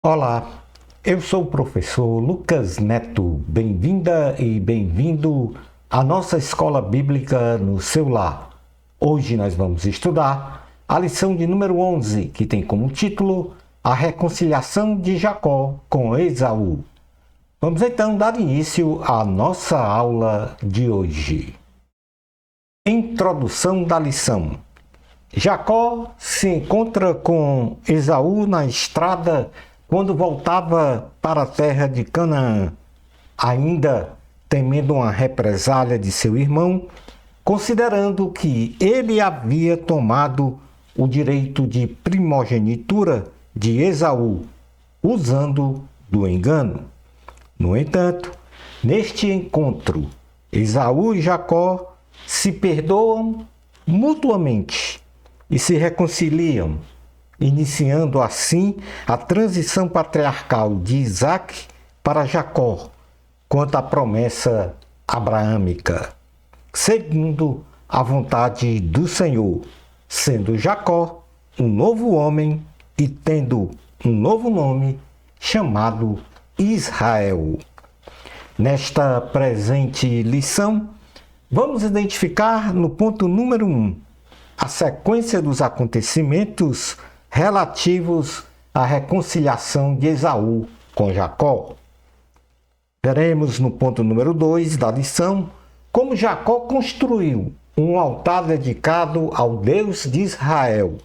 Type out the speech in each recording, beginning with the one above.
Olá, eu sou o professor Lucas Neto. Bem-vinda e bem-vindo à nossa escola bíblica no seu lar. Hoje nós vamos estudar a lição de número 11, que tem como título A Reconciliação de Jacó com Esaú. Vamos então dar início à nossa aula de hoje. Introdução da lição. Jacó se encontra com Esaú na estrada quando voltava para a terra de Canaã, ainda temendo uma represália de seu irmão, considerando que ele havia tomado o direito de primogenitura de Esaú, usando do engano. No entanto, neste encontro, Esaú e Jacó se perdoam mutuamente e se reconciliam, iniciando assim a transição patriarcal de Isaac para Jacó, quanto à promessa abraâmica, segundo a vontade do Senhor, sendo Jacó um novo homem e tendo um novo nome chamado Israel. Nesta presente lição, vamos identificar no ponto número 1 a sequência dos acontecimentos relativos à reconciliação de Esaú com Jacó. Veremos no ponto número 2 da lição como Jacó construiu um altar dedicado ao Deus de Israel.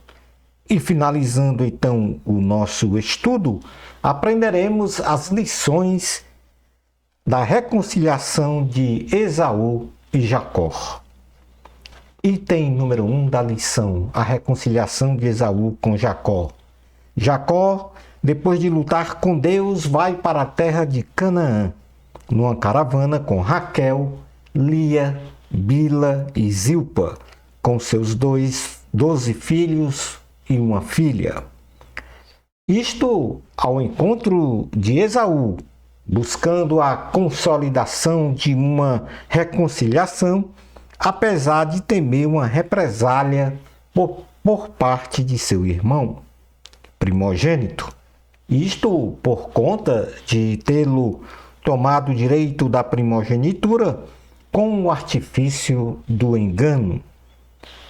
E finalizando então o nosso estudo, aprenderemos as lições da reconciliação de Esaú e Jacó. Item número 1 da lição, a reconciliação de Esaú com Jacó. Jacó, depois de lutar com Deus, vai para a terra de Canaã, numa caravana com Raquel, Lia, Bila e Zilpa, com seus 12 filhos e uma filha. Isto ao encontro de Esaú, buscando a consolidação de uma reconciliação, apesar de temer uma represália por parte de seu irmão primogênito. Isto por conta de tê-lo tomado o direito da primogenitura com o artifício do engano.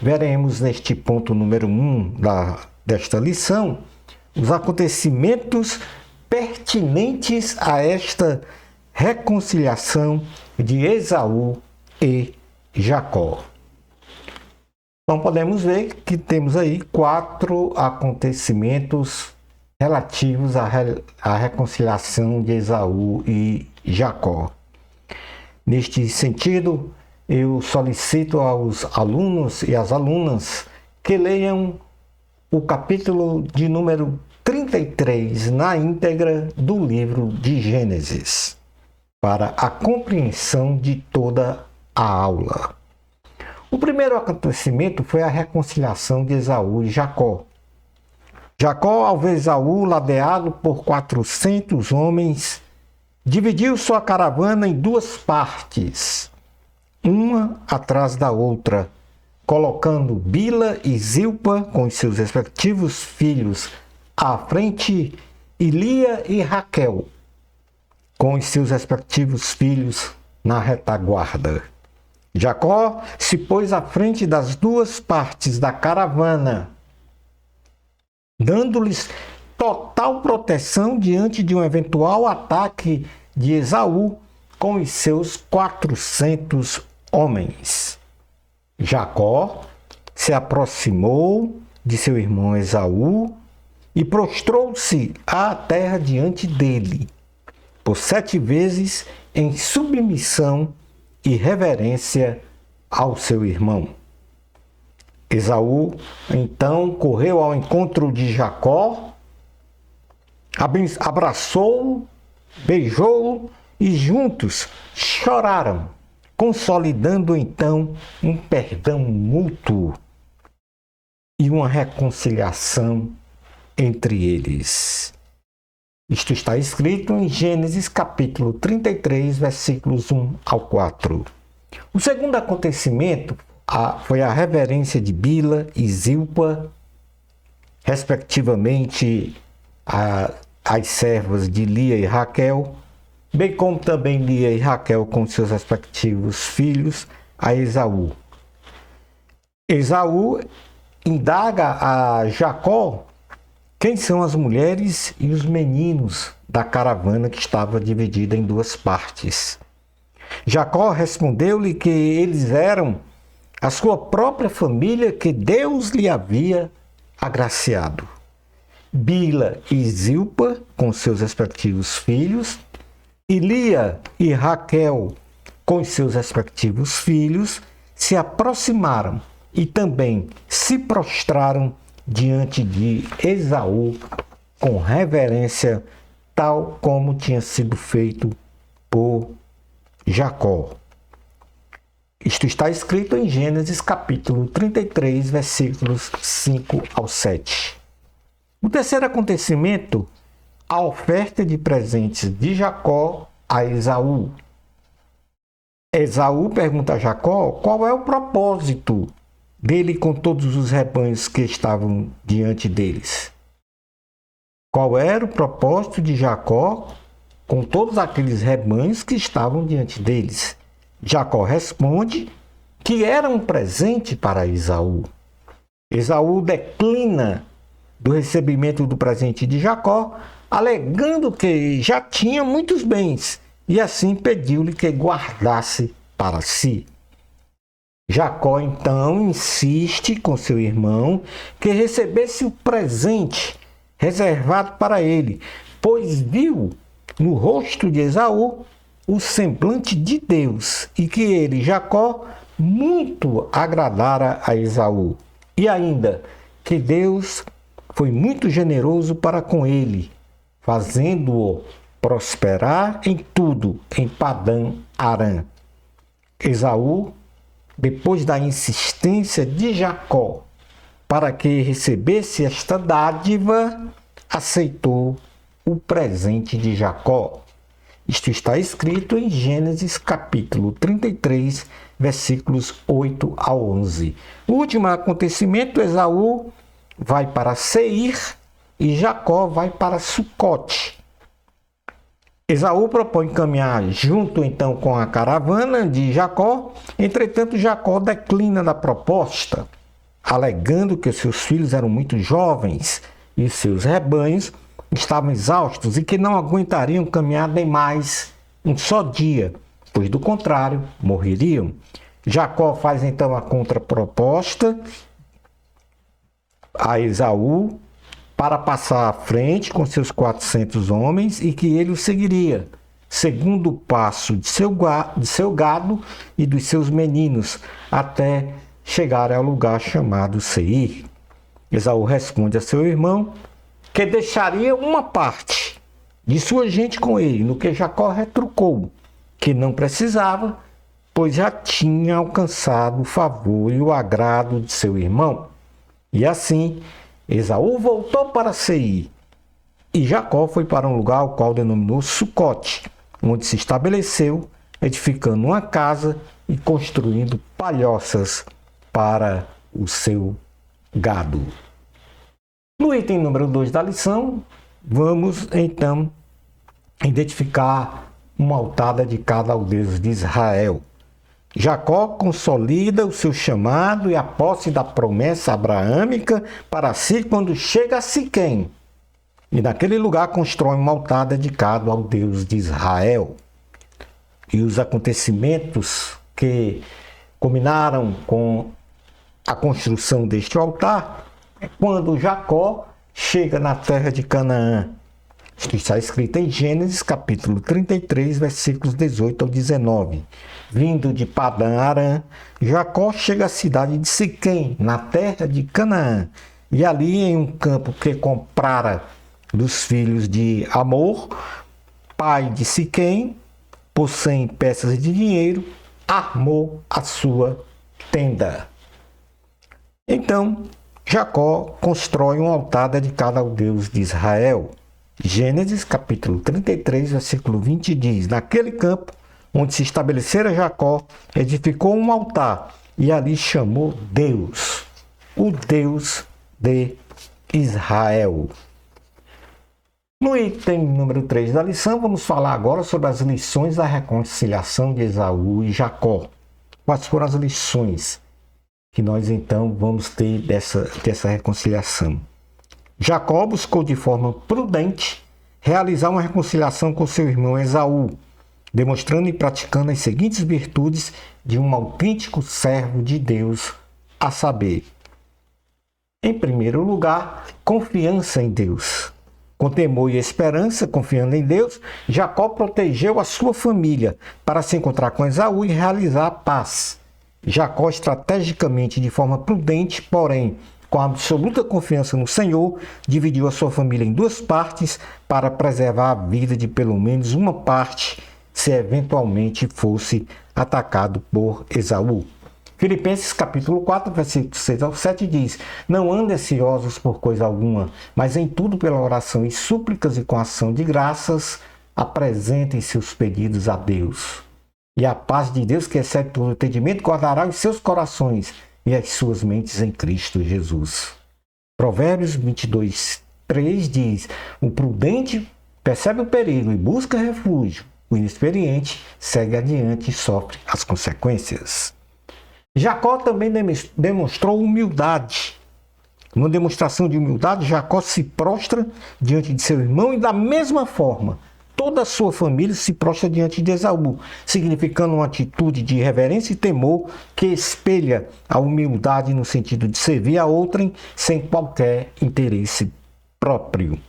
Veremos neste ponto número 1 desta lição os acontecimentos pertinentes a esta reconciliação de Esaú e Jacó. Então podemos ver que temos aí 4 acontecimentos relativos à reconciliação de Esaú e Jacó. Neste sentido, eu solicito aos alunos e às alunas que leiam o capítulo de número 33 na íntegra do livro de Gênesis, para a compreensão de toda a aula. O primeiro acontecimento foi a reconciliação de Esaú e Jacó. Jacó, ao ver Esaú ladeado por 400 homens, dividiu sua caravana em 2 partes, uma atrás da outra, colocando Bila e Zilpa com os seus respectivos filhos à frente e Lia e Raquel com os seus respectivos filhos na retaguarda. Jacó se pôs à frente das 2 partes da caravana, dando-lhes total proteção diante de um eventual ataque de Esaú com os seus 400 homens. Jacó se aproximou de seu irmão Esaú e prostrou-se à terra diante dele, por 7 vezes em submissão e reverência ao seu irmão. Esaú então correu ao encontro de Jacó, abraçou-o, beijou-o e juntos choraram, consolidando então um perdão mútuo e uma reconciliação entre eles. Isto está escrito em Gênesis capítulo 33, versículos 1 ao 4. O segundo acontecimento foi a reverência de Bila e Zilpa, respectivamente as servas de Lia e Raquel, bem como também Lia e Raquel com seus respectivos filhos, a Esaú. Esaú indaga a Jacó quem são as mulheres e os meninos da caravana que estava dividida em duas partes. Jacó respondeu-lhe que eles eram a sua própria família que Deus lhe havia agraciado. Bila e Zilpa, com seus respectivos filhos, e Lia e Raquel, com seus respectivos filhos, se aproximaram e também se prostraram diante de Esaú com reverência, tal como tinha sido feito por Jacó. Isto está escrito em Gênesis capítulo 33, versículos 5 ao 7. O terceiro acontecimento, a oferta de presentes de Jacó a Esaú. Esaú pergunta a Jacó qual é o propósito dele com todos os rebanhos que estavam diante deles. Qual era o propósito de Jacó com todos aqueles rebanhos que estavam diante deles? Jacó responde que era um presente para Esaú. Esaú declina do recebimento do presente de Jacó, alegando que já tinha muitos bens, e assim pediu-lhe que guardasse para si. Jacó então insiste com seu irmão que recebesse o presente reservado para ele, pois viu no rosto de Esaú o semblante de Deus e que ele, Jacó, muito agradara a Esaú. E ainda que Deus foi muito generoso para com ele, fazendo-o prosperar em tudo em Padã Arã. Esaú, depois da insistência de Jacó para que recebesse esta dádiva, aceitou o presente de Jacó. Isto está escrito em Gênesis capítulo 33, versículos 8 a 11. O último acontecimento, Esaú vai para Seir e Jacó vai para Sucote. Esaú propõe caminhar junto então com a caravana de Jacó, entretanto Jacó declina da proposta, alegando que seus filhos eram muito jovens e seus rebanhos estavam exaustos e que não aguentariam caminhar nem mais um só dia, pois do contrário morreriam. Jacó faz então a contraproposta a Esaú para passar à frente com seus 400 homens e que ele o seguiria, segundo o passo de seu gado e dos seus meninos, até chegar ao lugar chamado Seir. Esaú responde a seu irmão que deixaria uma parte de sua gente com ele, no que Jacó retrucou, que não precisava, pois já tinha alcançado o favor e o agrado de seu irmão. E assim, Esaú voltou para Seir, e Jacó foi para um lugar ao qual denominou Sucote, onde se estabeleceu, edificando uma casa e construindo palhoças para o seu gado. No item número 2 da lição, vamos então identificar um altar dedicado ao Deus de Israel. Jacó consolida o seu chamado e a posse da promessa abraâmica para si quando chega a Siquém. E naquele lugar constrói um altar dedicado ao Deus de Israel. E os acontecimentos que culminaram com a construção deste altar é quando Jacó chega na terra de Canaã. Isto está escrito em Gênesis capítulo 33, versículos 18 ao 19. Vindo de Padã Arã, Jacó chega à cidade de Siquém, na terra de Canaã, e ali em um campo que comprara dos filhos de Amor, pai de Siquém, por 100 peças de dinheiro, armou a sua tenda. Então, Jacó constrói um altar dedicado ao Deus de Israel. Gênesis capítulo 33, versículo 20 diz: naquele campo onde se estabelecera Jacó, edificou um altar e ali chamou Deus, o Deus de Israel. No item número 3 da lição, vamos falar agora sobre as lições da reconciliação de Esaú e Jacó. Quais foram as lições que nós então vamos ter dessa reconciliação? Jacó buscou de forma prudente realizar uma reconciliação com seu irmão Esaú, demonstrando e praticando as seguintes virtudes de um autêntico servo de Deus, a saber: em primeiro lugar, confiança em Deus. Com temor e esperança, confiando em Deus, Jacó protegeu a sua família para se encontrar com Esaú e realizar a paz. Jacó, estrategicamente, de forma prudente, porém com absoluta confiança no Senhor, dividiu a sua família em duas partes para preservar a vida de pelo menos uma parte, se eventualmente fosse atacado por Esaú. Filipenses capítulo 4, versículos 6 ao 7 diz: não andem ansiosos por coisa alguma, mas em tudo pela oração e súplicas e com ação de graças, apresentem seus pedidos a Deus. E a paz de Deus, que excede todo entendimento, guardará os seus corações e as suas mentes em Cristo Jesus. Provérbios 22, 3 diz: o prudente percebe o perigo e busca refúgio. O inexperiente segue adiante e sofre as consequências. Jacó também demonstrou humildade. Numa demonstração de humildade, Jacó se prostra diante de seu irmão e da mesma forma, toda a sua família se prostra diante de Esaú, significando uma atitude de reverência e temor que espelha a humildade no sentido de servir a outrem sem qualquer interesse próprio.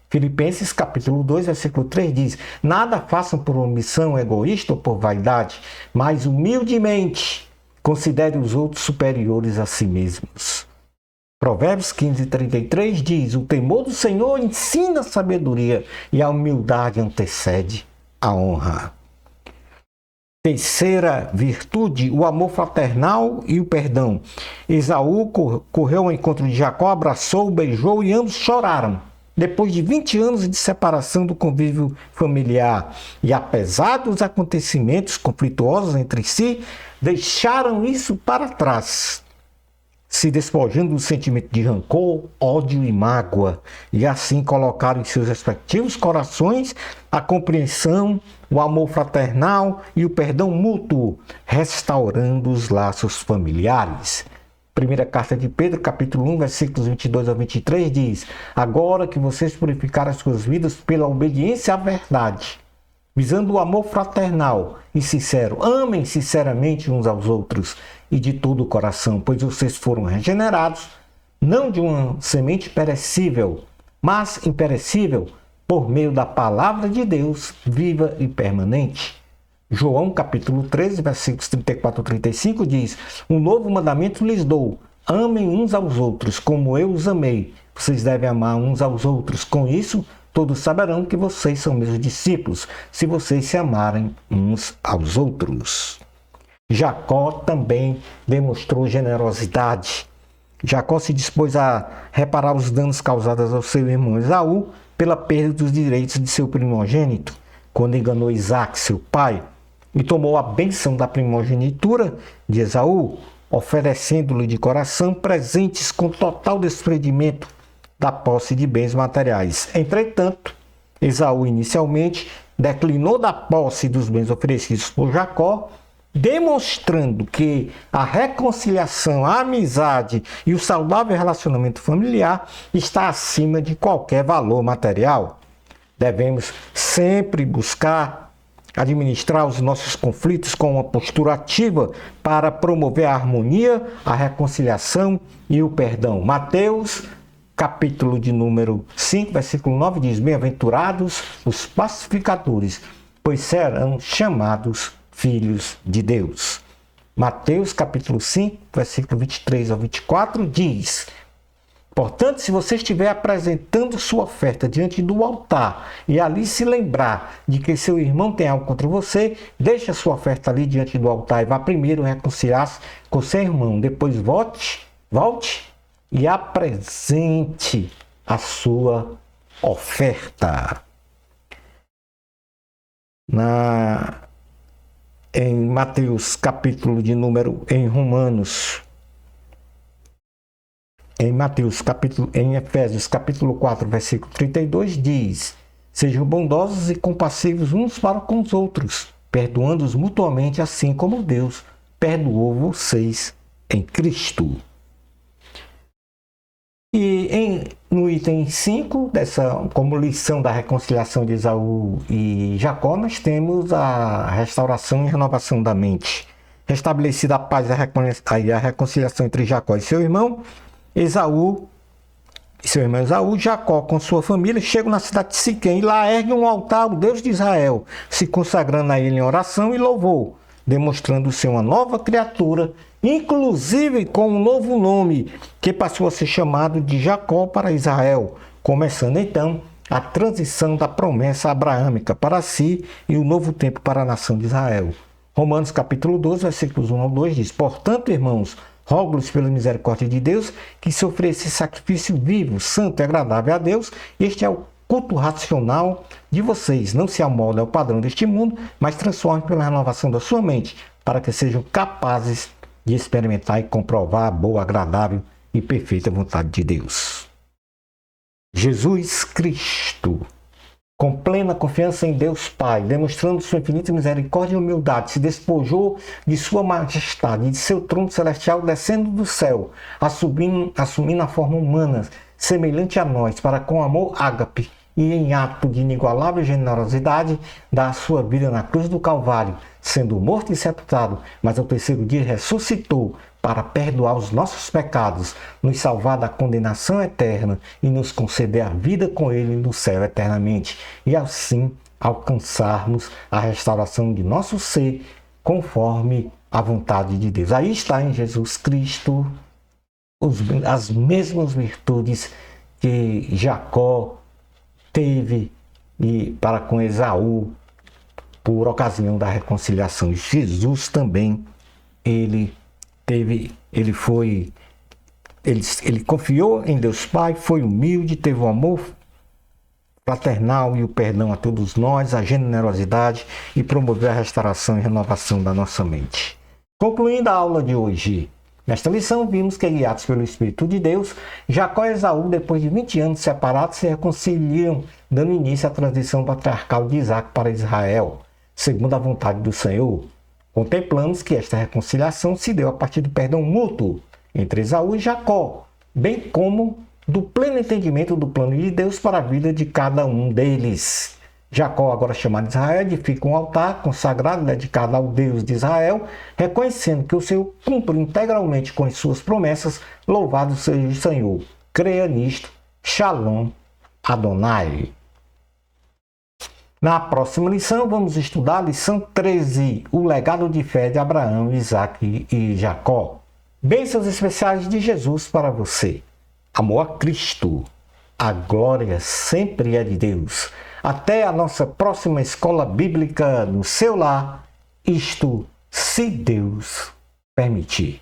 Filipenses capítulo 2, versículo 3 diz: nada façam por omissão egoísta ou por vaidade, mas humildemente considere os outros superiores a si mesmos. Provérbios 15, 33 diz: o temor do Senhor ensina a sabedoria e a humildade antecede a honra. Terceira virtude, o amor fraternal e o perdão. Esaú correu ao encontro de Jacó, abraçou, beijou e ambos choraram. Depois de 20 anos de separação do convívio familiar e apesar dos acontecimentos conflituosos entre si, deixaram isso para trás, se despojando do sentimento de rancor, ódio e mágoa, e assim colocaram em seus respectivos corações a compreensão, o amor fraternal e o perdão mútuo, restaurando os laços familiares. Primeira carta de Pedro, capítulo 1, versículos 22 a 23 diz: agora que vocês purificaram as suas vidas pela obediência à verdade, visando o amor fraternal e sincero, amem sinceramente uns aos outros e de todo o coração, pois vocês foram regenerados, não de uma semente perecível, mas imperecível, por meio da palavra de Deus, viva e permanente. João capítulo 13, versículos 34 a 35 diz: um novo mandamento lhes dou, amem uns aos outros, como eu os amei. Vocês devem amar uns aos outros. Com isso, todos saberão que vocês são meus discípulos, se vocês se amarem uns aos outros. Jacó também demonstrou generosidade. Jacó se dispôs a reparar os danos causados ao seu irmão Esaú pela perda dos direitos de seu primogênito, quando enganou Isaque, seu pai, e tomou a bênção da primogenitura de Esaú, oferecendo-lhe de coração presentes com total desprendimento da posse de bens materiais. Entretanto, Esaú inicialmente declinou da posse dos bens oferecidos por Jacó, demonstrando que a reconciliação, a amizade e o saudável relacionamento familiar está acima de qualquer valor material. Devemos sempre buscar administrar os nossos conflitos com uma postura ativa para promover a harmonia, a reconciliação e o perdão. Mateus, capítulo de número 5, versículo 9 diz: bem-aventurados os pacificadores, pois serão chamados filhos de Deus. Mateus, capítulo 5, versículo 23 ao 24 diz: portanto, se você estiver apresentando sua oferta diante do altar e ali se lembrar de que seu irmão tem algo contra você, deixe a sua oferta ali diante do altar e vá primeiro reconciliar-se com seu irmão. Depois volte e apresente a sua oferta. Em Mateus, capítulo de número, em Romanos, em Efésios, capítulo 4, versículo 32, diz: Sejam bondosos e compassivos uns para com os outros, perdoando-os mutuamente, assim como Deus perdoou vocês em Cristo. E no item 5, como lição da reconciliação de Esaú e Jacó, nós temos a restauração e renovação da mente. Restabelecida a paz e a reconciliação entre Jacó e seu irmão Esaú, Jacó com sua família chegam na cidade de Siquém e lá ergue um altar ao Deus de Israel, se consagrando a ele em oração e louvor, demonstrando ser uma nova criatura, inclusive com um novo nome, que passou a ser chamado de Jacó para Israel, começando então a transição da promessa abraâmica para si e o novo tempo para a nação de Israel. Romanos capítulo 12, versículos 1 ao 2 diz: Portanto, irmãos, rogo-lhes pela misericórdia de Deus que se ofereça sacrifício vivo, santo e agradável a Deus. Este é o culto racional de vocês. Não se amoldem ao padrão deste mundo, mas transformem pela renovação da sua mente, para que sejam capazes de experimentar e comprovar a boa, agradável e perfeita vontade de Deus. Jesus Cristo, com plena confiança em Deus Pai, demonstrando sua infinita misericórdia e humildade, se despojou de sua majestade e de seu trono celestial, descendo do céu, assumindo a forma humana, semelhante a nós, para com amor ágape e em ato de inigualável generosidade, dar a sua vida na cruz do Calvário, sendo morto e sepultado, mas ao terceiro dia ressuscitou para perdoar os nossos pecados, nos salvar da condenação eterna e nos conceder a vida com Ele no céu eternamente, e assim alcançarmos a restauração de nosso ser conforme a vontade de Deus. Aí está em Jesus Cristo as mesmas virtudes que Jacó teve para com Esaú por ocasião da reconciliação. Jesus também, ele confiou em Deus Pai, foi humilde, teve o amor fraternal e o perdão a todos nós, a generosidade, e promoveu a restauração e renovação da nossa mente. Concluindo a aula de hoje, nesta lição vimos que, guiados pelo Espírito de Deus, Jacó e Esaú, depois de 20 anos separados, se reconciliam, dando início à transição patriarcal de Isaac para Israel, segundo a vontade do Senhor. Contemplamos que esta reconciliação se deu a partir do perdão mútuo entre Esaú e Jacó, bem como do pleno entendimento do plano de Deus para a vida de cada um deles. Jacó, agora chamado de Israel, edifica um altar consagrado dedicado ao Deus de Israel, reconhecendo que o Senhor cumpre integralmente com as suas promessas. Louvado seja o Senhor. Creia nisto. Shalom Adonai. Na próxima lição, vamos estudar a lição 13, o legado de fé de Abraão, Isaque e Jacó. Bênçãos especiais de Jesus para você. Amor a Cristo. A glória sempre é de Deus. Até a nossa próxima escola bíblica no seu lar, isto se Deus permitir.